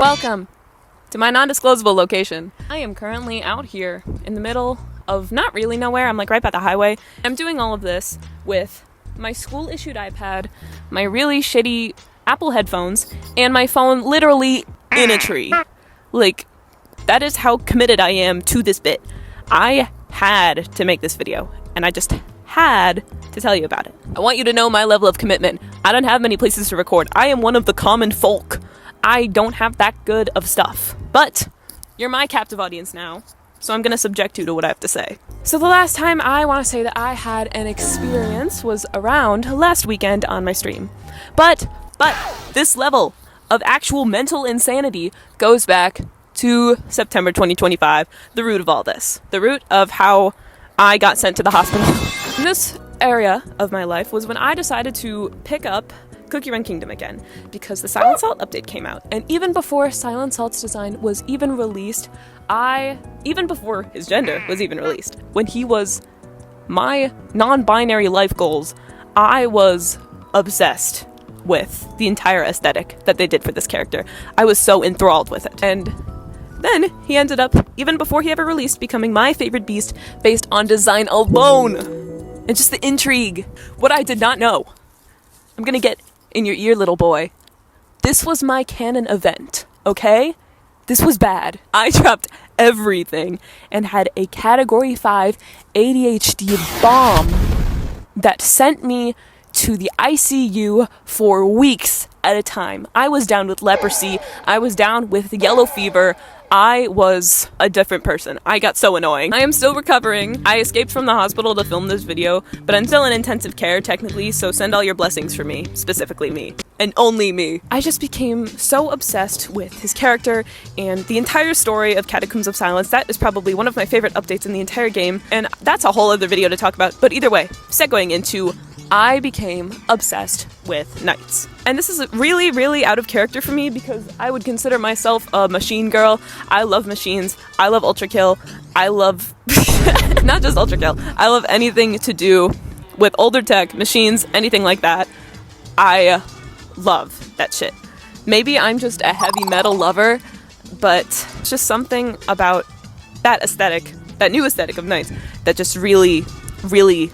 Welcome to my non-disclosable location. I am currently out here in the middle of not really nowhere. I'm like right by the highway. I'm doing all of this with my school-issued iPad, my really shitty Apple headphones, and my phone literally in a tree. Like, that is how committed I am to this bit. I had to make this video, and I just had to tell you about it. I want you to know my level of commitment. I don't have many places to record. I am one of the common folk. I don't have that good of stuff. But you're my captive audience now, so I'm gonna subject you to what I have to say. So the last time I want to say that I had an experience was around last weekend on my stream. But this level of actual mental insanity goes back to September 2025, the root of all this. The root of how I got sent to the hospital. This area of my life was when I decided to pick up Cookie Run Kingdom again, because the Silent Salt update came out. And even before Silent Salt's design was even released, even before his gender was even released, when he was my non-binary life goals, I was obsessed with the entire aesthetic that they did for this character. I was so enthralled with it. And then he ended up, even before he ever released, becoming my favorite beast based on design alone. And just the intrigue. What I did not know. I'm gonna get in your ear, little boy. This was my canon event, okay? This was bad. I dropped everything and had a Category 5 ADHD bomb that sent me to the ICU for weeks at a time. I was down with leprosy. I was down with yellow fever. I was a different person. I got so annoying. I am still recovering. I escaped from the hospital to film this video, but I'm still in intensive care technically, so send all your blessings for me, specifically me, and only me. I just became so obsessed with his character and the entire story of Catacombs of Silence. That is probably one of my favorite updates in the entire game, and that's a whole other video to talk about. But either way, segueing into I became obsessed with knights. And this is really, really out of character for me because I would consider myself a machine girl. I love machines. I love Ultra Kill. I love, not just Ultra Kill, I love anything to do with older tech, machines, anything like that. I love that shit. Maybe I'm just a heavy metal lover, but it's just something about that aesthetic, that new aesthetic of knights, that just really, really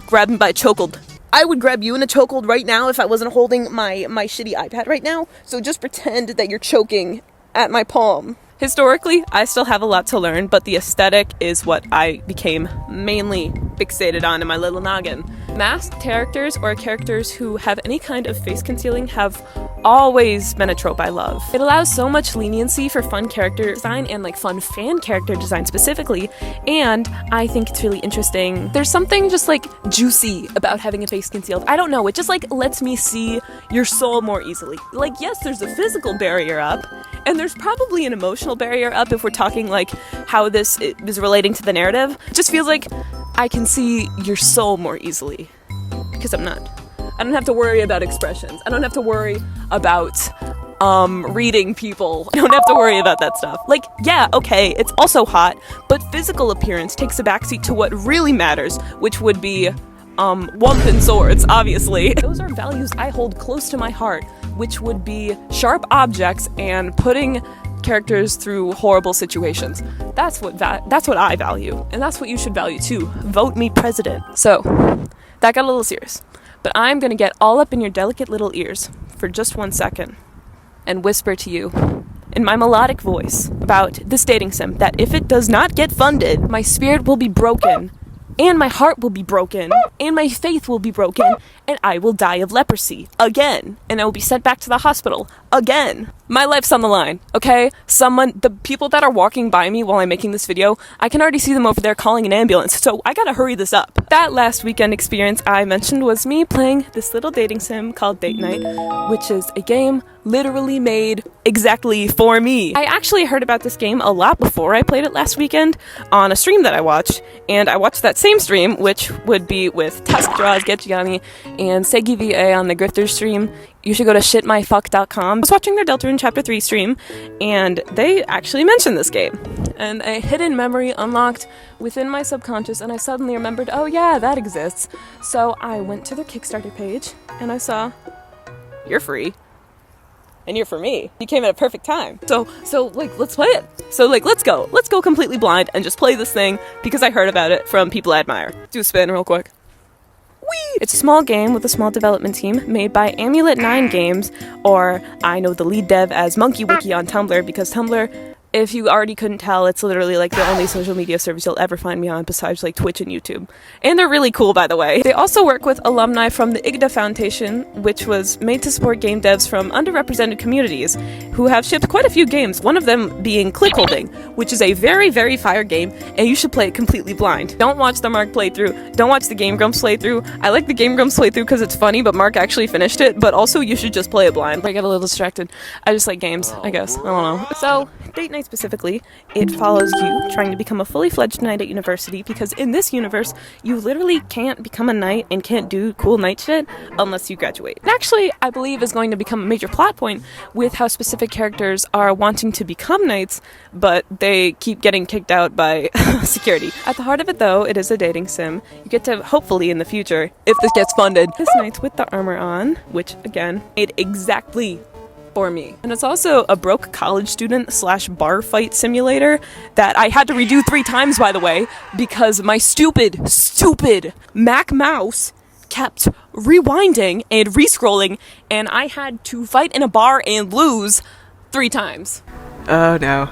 grabbed me by a chokehold. I would grab you in a chokehold right now if I wasn't holding my shitty iPad right now, so just pretend that you're choking at my palm. Historically, I still have a lot to learn, but the aesthetic is what I became mainly fixated on in my little noggin. Masked characters or characters who have any kind of face concealing have always been a trope I love. It allows so much leniency for fun character design and like fun fan character design specifically, and I think it's really interesting. There's something just like juicy about having a face concealed. I don't know, it just like lets me see your soul more easily. Like, yes, there's a physical barrier up, and there's probably an emotional barrier up if we're talking like how this is relating to the narrative. It just feels like I can see your soul more easily because I don't have to worry about expressions. I don't have to worry about reading people. I don't have to worry about that stuff. Like, yeah, okay, it's also hot, but physical appearance takes a backseat to what really matters, which would be wump and swords, obviously. Those are values I hold close to my heart, which would be sharp objects and putting characters through horrible situations. That's what I value, and that's what you should value too. Vote me president. So, that got a little serious, but I'm gonna get all up in your delicate little ears for just 1 second and whisper to you in my melodic voice about this dating sim that if it does not get funded, my spirit will be broken, and my heart will be broken, and my faith will be broken, and I will die of leprosy again, and I will be sent back to the hospital again. My life's on the line, okay? The people that are walking by me while I'm making this video, I can already see them over there calling an ambulance, so I gotta hurry this up. That last weekend experience I mentioned was me playing this little dating sim called Date Night, which is a game literally made exactly for me. I actually heard about this game a lot before I played it last weekend on a stream that I watched, and I watched that same stream, which would be with Tusk Draws, Get Gianni, and Segi VA on the Grifter stream. You should go to shitmyfuck.com. I was watching their Deltarune Chapter 3 stream, and they actually mentioned this game. And a hidden memory unlocked within my subconscious, and I suddenly remembered, oh yeah, that exists. So I went to their Kickstarter page, and I saw, you're free. and you're for me. You came at a perfect time. So like, let's play it. So like, let's go completely blind and just play this thing because I heard about it from people I admire. Do a spin real quick. Whee! It's a small game with a small development team made by Amulet 9 Games, or I know the lead dev as Monkey Wiki on Tumblr, because Tumblr, if you already couldn't tell, it's literally like the only social media service you'll ever find me on besides like Twitch and YouTube. And they're really cool, by the way. They also work with alumni from the IGDA Foundation, which was made to support game devs from underrepresented communities who have shipped quite a few games, one of them being Click Holding, which is a very, very fire game, and you should play it completely blind. Don't watch the Mark playthrough, don't watch the Game Grumps playthrough. I like the Game Grumps playthrough because it's funny, but Mark actually finished it, but also you should just play it blind. I get a little distracted. I just like games, I guess. I don't know. So, Date Night specifically, it follows you trying to become a fully fledged knight at university, because in this universe, you literally can't become a knight and can't do cool knight shit unless you graduate. It actually, I believe, is going to become a major plot point with how specific characters are wanting to become knights, but they keep getting kicked out by security. At the heart of it, though, it is a dating sim. You get to, hopefully in the future, if this gets funded, this knights with the armor on, which, again, made exactly for me. And it's also a broke college student slash bar fight simulator that I had to redo 3 times, by the way, because my stupid Mac mouse kept rewinding and re-scrolling, and I had to fight in a bar and lose 3 times. Oh no.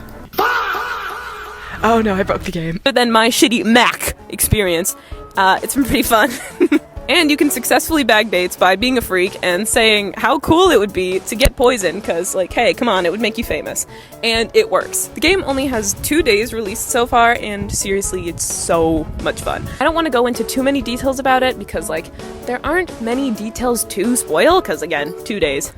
Oh no, I broke the game. But then my shitty Mac experience, it's been pretty fun. And you can successfully bag dates by being a freak and saying how cool it would be to get poisoned, because, like, hey, come on, it would make you famous. And it works. The game only has 2 days released so far, and seriously, it's so much fun. I don't want to go into too many details about it, because, like, there aren't many details to spoil, because, again, 2 days.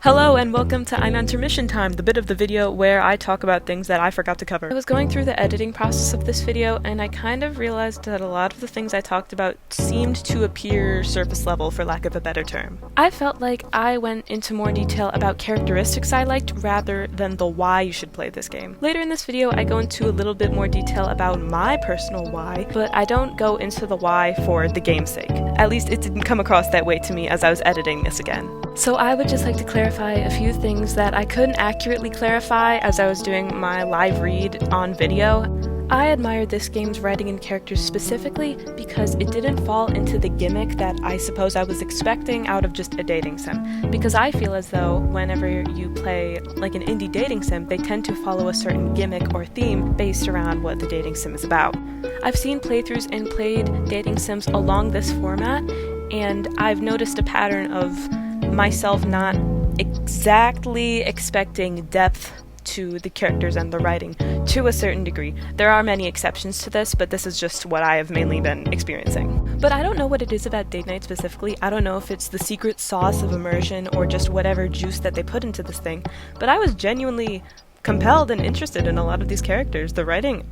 Hello and welcome to Intermission Time, the bit of the video where I talk about things that I forgot to cover. I was going through the editing process of this video, and I kind of realized that a lot of the things I talked about seemed to appear surface level, for lack of a better term. I felt like I went into more detail about characteristics I liked rather than the why you should play this game. Later in this video, I go into a little bit more detail about my personal why, but I don't go into the why for the game's sake. At least it didn't come across that way to me as I was editing this again. So I would just like to clarify a few things that I couldn't accurately clarify as I was doing my live read on video. I admired this game's writing and characters specifically because it didn't fall into the gimmick that I suppose I was expecting out of just a dating sim. Because I feel as though whenever you play like an indie dating sim, they tend to follow a certain gimmick or theme based around what the dating sim is about. I've seen playthroughs and played dating sims along this format, and I've noticed a pattern of myself not exactly expecting depth to the characters and the writing to a certain degree. There are many exceptions to this, but this is just what I have mainly been experiencing. But I don't know what it is about Date Night specifically. I don't know if it's the secret sauce of immersion or just whatever juice that they put into this thing, but I was genuinely compelled and interested in a lot of these characters. The writing,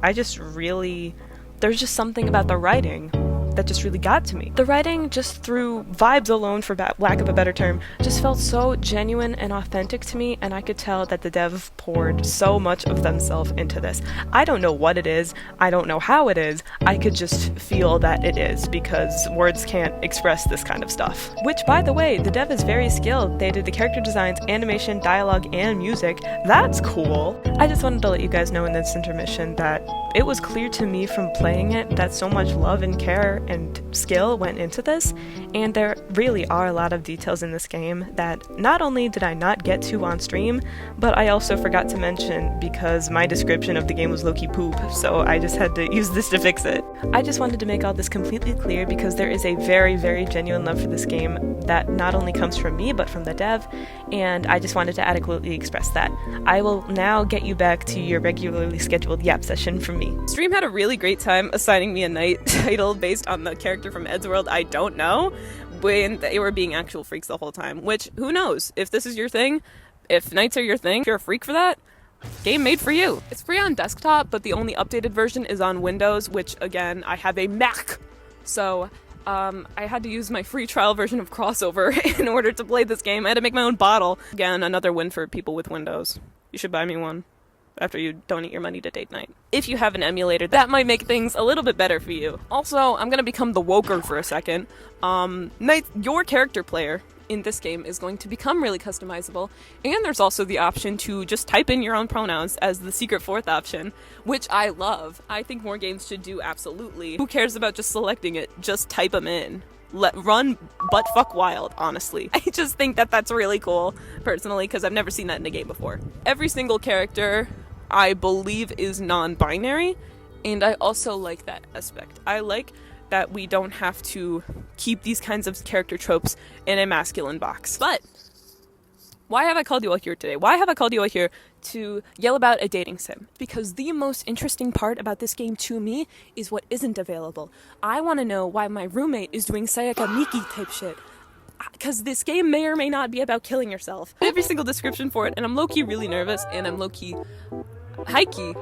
there's just something about the writing that just really got to me. The writing, just through vibes alone, for lack of a better term, just felt so genuine and authentic to me, and I could tell that the dev poured so much of themselves into this. I don't know what it is, I don't know how it is, I could just feel that it is, because words can't express this kind of stuff. Which, by the way, the dev is very skilled. They did the character designs, animation, dialogue, and music. That's cool! I just wanted to let you guys know in this intermission that it was clear to me from playing it that so much love and care and skill went into this, and there really are a lot of details in this game that not only did I not get to on stream, but I also forgot to mention because my description of the game was low-key poop, so I just had to use this to fix it. I just wanted to make all this completely clear because there is a very, very genuine love for this game that not only comes from me, but from the dev, and I just wanted to adequately express that. I will now get you back to your regularly scheduled yap session from me. Stream had a really great time assigning me a knight title based on the character from Ed's World I don't know, when they were being actual freaks the whole time, which, who knows, if this is your thing, if knights are your thing, if you're a freak for that, game made for you. It's free on desktop, but the only updated version is on Windows, which, again, I have a Mac, so I had to use my free trial version of Crossover in order to play this game. I had to make my own bottle. Again, another win for people with Windows. You should buy me one after you donate your money to Date Night. If you have an emulator, that might make things a little bit better for you. Also, I'm gonna become the woker for a second. Knight, your character player in this game is going to become really customizable, and there's also the option to just type in your own pronouns as the secret fourth option, which I love. I think more games should do, absolutely. Who cares about just selecting it? Just type them in. Run butt fuck wild, honestly. I just think that that's really cool, personally, because I've never seen that in a game before. Every single character, I believe, is non-binary, and I also like that aspect. I like that we don't have to keep these kinds of character tropes in a masculine box. But why have I called you all here today? Why have I called you all here to yell about a dating sim? Because the most interesting part about this game to me is what isn't available. I want to know why my roommate is doing Sayaka Miki type shit. Because this game may or may not be about killing yourself. Every single description for it, and I'm low-key really nervous, and I'm low-key, high-key,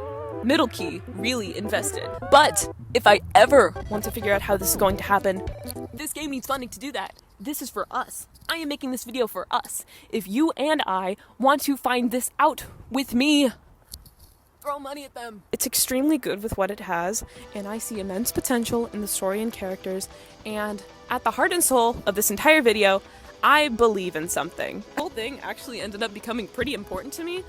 middle key, really invested. But if I ever want to figure out how this is going to happen, this game needs funding to do that. This is for us. I am making this video for us. If you and I want to find this out with me, throw money at them. It's extremely good with what it has, and I see immense potential in the story and characters, and at the heart and soul of this entire video, I believe in something. The whole thing actually ended up becoming pretty important to me.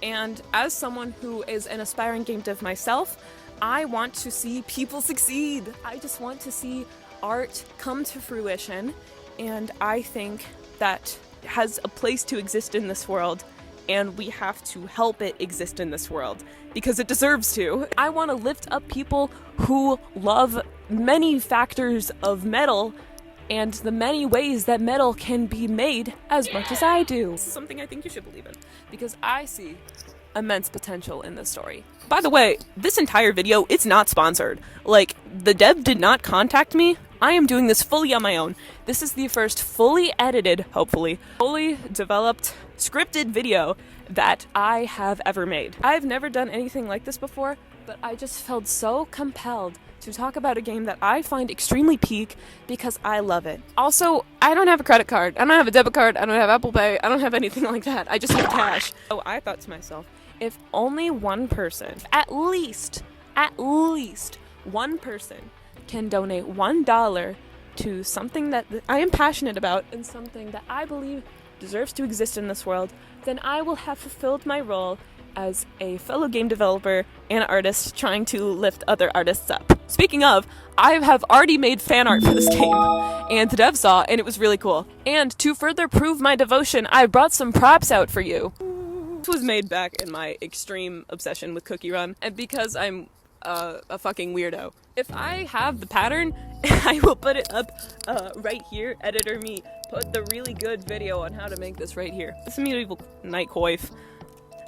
And as someone who is an aspiring game dev myself, I want to see people succeed. I just want to see art come to fruition, and I think that has a place to exist in this world, and we have to help it exist in this world, because it deserves to. I want to lift up people who love many factors of metal and the many ways that metal can be made as much as I do. This is something I think you should believe in, because I see immense potential in this story. By the way, this entire video, it's not sponsored. Like, the dev did not contact me. I am doing this fully on my own. This is the first fully edited, hopefully, fully developed, scripted video that I have ever made. I've never done anything like this before, but I just felt so compelled to talk about a game that I find extremely peak because I love it. Also, I don't have a credit card, I don't have a debit card, I don't have Apple Pay, I don't have anything like that. I just have cash. So I thought to myself, if only one person, at least one person, can donate $1 to something that I am passionate about and something that I believe deserves to exist in this world, then I will have fulfilled my role as a fellow game developer and artist trying to lift other artists up. Speaking of, I have already made fan art for this game, and the dev saw, and it was really cool. And to further prove my devotion, I brought some props out for you. This was made back in my extreme obsession with Cookie Run, and because I'm a fucking weirdo. If I have the pattern, I will put it up right here. Editor me, put the really good video on how to make this right here. This is Medieval Night Coif.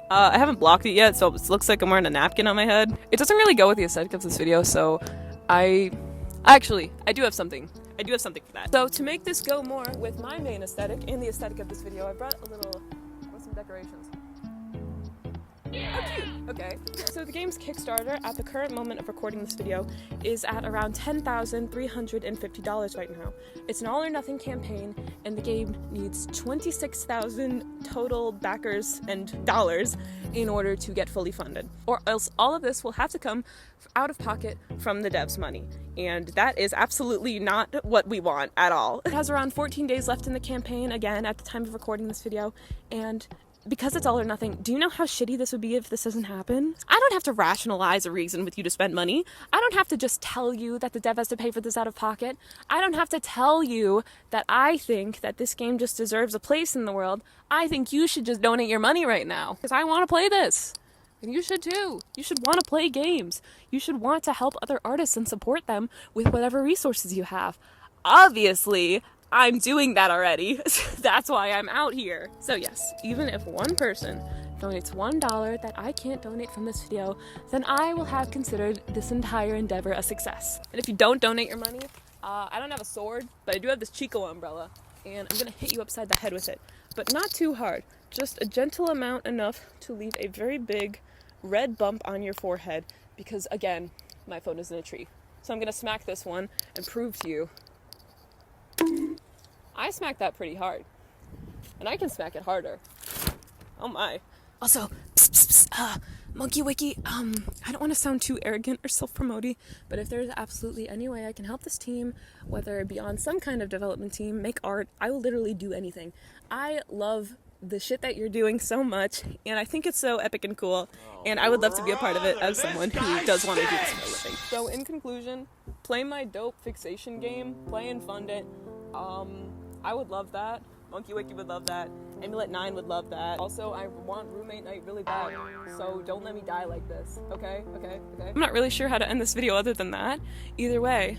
I haven't blocked it yet, so it looks like I'm wearing a napkin on my head. It doesn't really go with the aesthetic of this video, so I do have something. I do have something for that. So to make this go more with my main aesthetic and the aesthetic of this video, I brought some decorations. Oh, cute. Okay. So the game's Kickstarter at the current moment of recording this video is at around $10,350 right now. It's an all-or-nothing campaign, and the game needs 26,000 total backers and dollars in order to get fully funded. Or else all of this will have to come out of pocket from the devs' money. And that is absolutely not what we want at all. It has around 14 days left in the campaign, again, at the time of recording this video, and because it's all or nothing, do you know how shitty this would be if this doesn't happen? I don't have to rationalize a reason with you to spend money. I don't have to just tell you that the dev has to pay for this out of pocket. I don't have to tell you that I think that this game just deserves a place in the world. I think you should just donate your money right now, because I want to play this. And you should too. You should want to play games. You should want to help other artists and support them with whatever resources you have. Obviously, I'm doing that already. That's why I'm out here. So yes, even if one person donates $1 that I can't donate from this video, then I will have considered this entire endeavor a success. And if you don't donate your money, I don't have a sword, but I do have this Chico umbrella, and I'm gonna hit you upside the head with it. But not too hard, just a gentle amount enough to leave a very big red bump on your forehead, because again, my phone is in a tree. So I'm gonna smack this one and prove to you I smacked that pretty hard, and I can smack it harder. Oh my. Also, Monkey Wiki, I don't want to sound too arrogant or self-promoting, but if there's absolutely any way I can help this team, whether it be on some kind of development team, make art, I will literally do anything. I love the shit that you're doing so much, and I think it's so epic and cool, and I would love to be a part of it as someone who does want to do this for a living. So in conclusion, play my dope fixation game, play and fund it. I would love that. Monkey Wiki would love that. Amulet9 would love that. Also, I want roommate night really bad, so don't let me die like this, okay? Okay? I'm not really sure how to end this video other than that. Either way,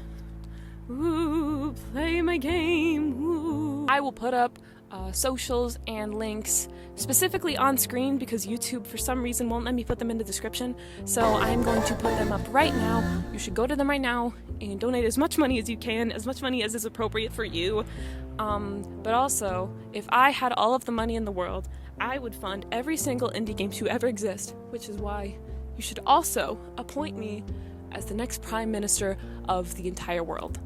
ooh, play my game, ooh. I will put up socials and links specifically on screen because YouTube for some reason won't let me put them in the description, so I'm going to put them up right now. You should go to them right now and donate as much money as you can, as much money as is appropriate for you. But also, if I had all of the money in the world, I would fund every single indie game to ever exist, which is why you should also appoint me as the next Prime Minister of the entire world.